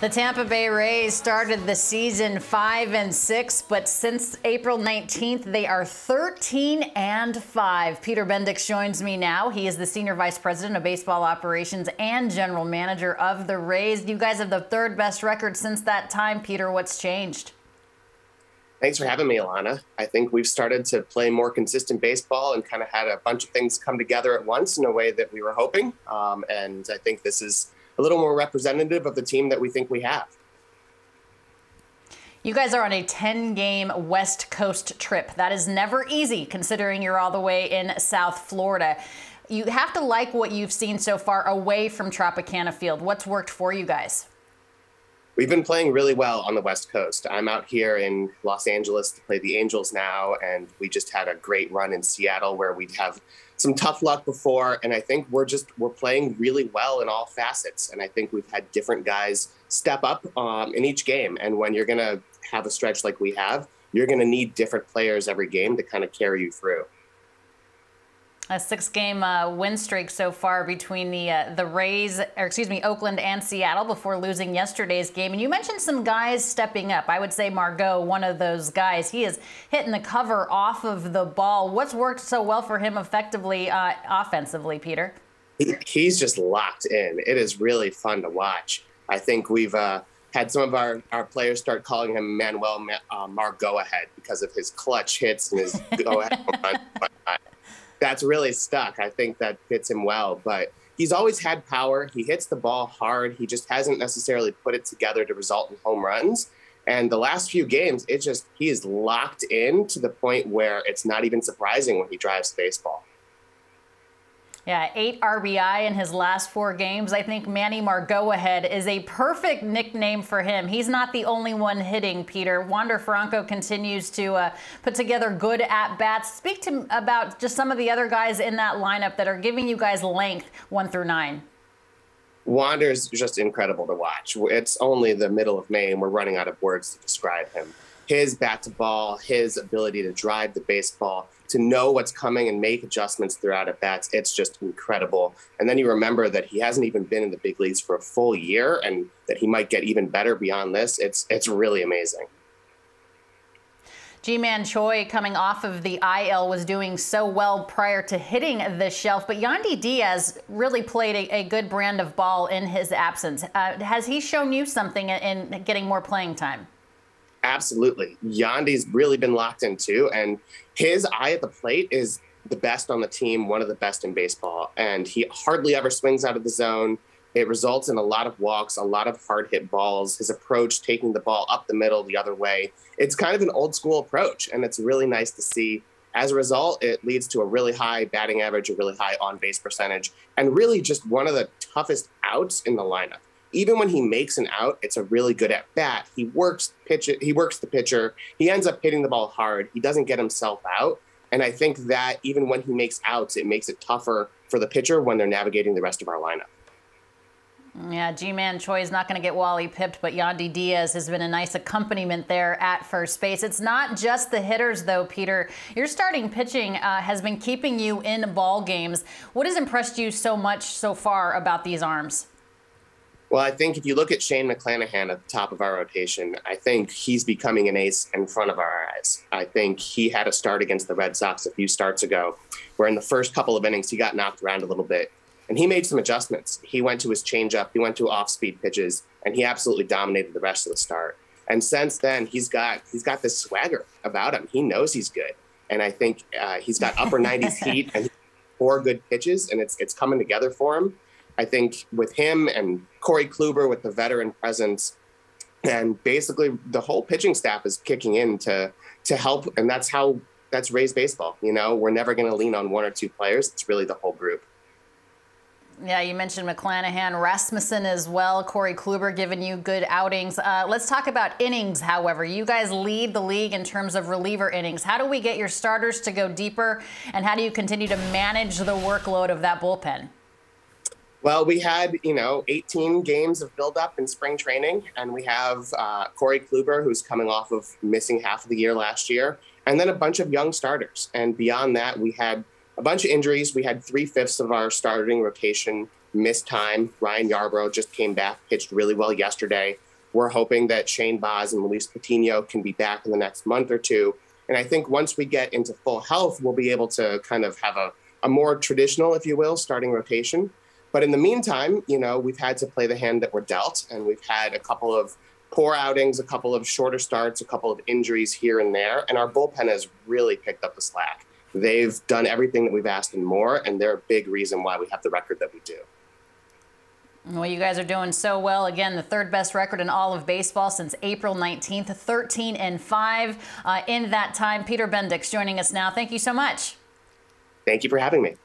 The Tampa Bay Rays started the season 5-6, but since April 19th, they are 13-5. Peter Bendix joins me now. He is the Senior Vice President of Baseball Operations and General Manager of the Rays. You guys have the third best record since that time. Peter, what's changed? Thanks for having me, Alana. I think we've started to play more consistent baseball and kind of had a bunch of things come together at once in a way that we were hoping. And I think this is a little more representative of the team that we think we have. You guys are on a 10-game West Coast trip. That is never easy considering you're all the way in South Florida. You have to like what you've seen so far away from Tropicana Field. What's worked for you guys? We've been playing really well on the West Coast. I'm out here in Los Angeles to play the Angels now, and we just had a great run in Seattle where we'd have some tough luck before, and I think we're playing really well in all facets, and I think we've had different guys step up in each game, and when you're going to have a stretch like we have, you're going to need different players every game to kind of carry you through. A 6-game win streak so far between the Rays, or excuse me, Oakland and Seattle before losing yesterday's game. And you mentioned some guys stepping up. I would say Margot, one of those guys. He is hitting the cover off of the ball. What's worked so well for him effectively offensively, Peter? He's just locked in. It is really fun to watch. I think we've had some of our players start calling him Manuel Margot ahead because of his clutch hits and his go-ahead run. That's really stuck. I think that fits him well, but he's always had power. He hits the ball hard. He just hasn't necessarily put it together to result in home runs. And the last few games, he is locked in to the point where it's not even surprising when he drives the baseball. Yeah, 8 RBI in his last 4 games. I think Manny Margot ahead is a perfect nickname for him. He's not the only one hitting, Peter. Wander Franco continues to put together good at-bats. Speak to about just some of the other guys in that lineup that are giving you guys length 1 through 9. Wander's just incredible to watch. It's only the middle of May, and we're running out of words to describe him. His bat to ball, his ability to drive the baseball, to know what's coming and make adjustments throughout at bats, it's just incredible. And then you remember that he hasn't even been in the big leagues for a full year and that he might get even better beyond this. It's really amazing. Ji-Man Choi, coming off of the IL, was doing so well prior to hitting the shelf, but Yandy Diaz really played a good brand of ball in his absence. Has he shown you something in getting more playing time? Absolutely. Yandy's really been locked in too, and his eye at the plate is the best on the team, one of the best in baseball, and he hardly ever swings out of the zone. It results in a lot of walks, a lot of hard hit balls. His approach, taking the ball up the middle the other way, it's kind of an old school approach, and it's really nice to see. As a result, it leads to a really high batting average, a really high on-base percentage, and really just one of the toughest outs in the lineup. Even when he makes an out, it's a really good at bat. He works the pitcher. He ends up hitting the ball hard. He doesn't get himself out. And I think that even when he makes outs, it makes it tougher for the pitcher when they're navigating the rest of our lineup. Yeah, Ji-Man Choi is not going to get Wally pipped, but Yandy Diaz has been a nice accompaniment there at first base. It's not just the hitters, though, Peter. Your starting pitching has been keeping you in ball games. What has impressed you so much so far about these arms? Well, I think if you look at Shane McClanahan at the top of our rotation, I think he's becoming an ace in front of our eyes. I think he had a start against the Red Sox a few starts ago, where in the first couple of innings, he got knocked around a little bit. And he made some adjustments. He went to his changeup, he went to off-speed pitches, and he absolutely dominated the rest of the start. And since then, he's got this swagger about him. He knows he's good. And I think he's got upper 90s heat and 4 good pitches, and it's coming together for him. I think with him and Corey Kluber with the veteran presence, and basically the whole pitching staff is kicking in to help, and that's Rays baseball. You know, we're never going to lean on 1 or 2 players. It's really the whole group. Yeah, you mentioned McClanahan, Rasmussen as well, Corey Kluber giving you good outings. Let's talk about innings, however. You guys lead the league in terms of reliever innings. How do we get your starters to go deeper, and how do you continue to manage the workload of that bullpen? Well, we had, 18 games of buildup in spring training, and we have Corey Kluber, who's coming off of missing half of the year last year, and then a bunch of young starters. And beyond that, we had a bunch of injuries. We had 3/5 of our starting rotation missed time. Ryan Yarbrough just came back, pitched really well yesterday. We're hoping that Shane Baz and Luis Patino can be back in the next month or two. And I think once we get into full health, we'll be able to kind of have a more traditional, if you will, starting rotation. But in the meantime, you know, we've had to play the hand that we're dealt, and we've had a couple of poor outings, a couple of shorter starts, a couple of injuries here and there, and our bullpen has really picked up the slack. They've done everything that we've asked and more, and they're a big reason why we have the record that we do. Well, you guys are doing so well. Again, the third best record in all of baseball since April 19th, 13-5 in that time. Peter Bendix joining us now. Thank you so much. Thank you for having me.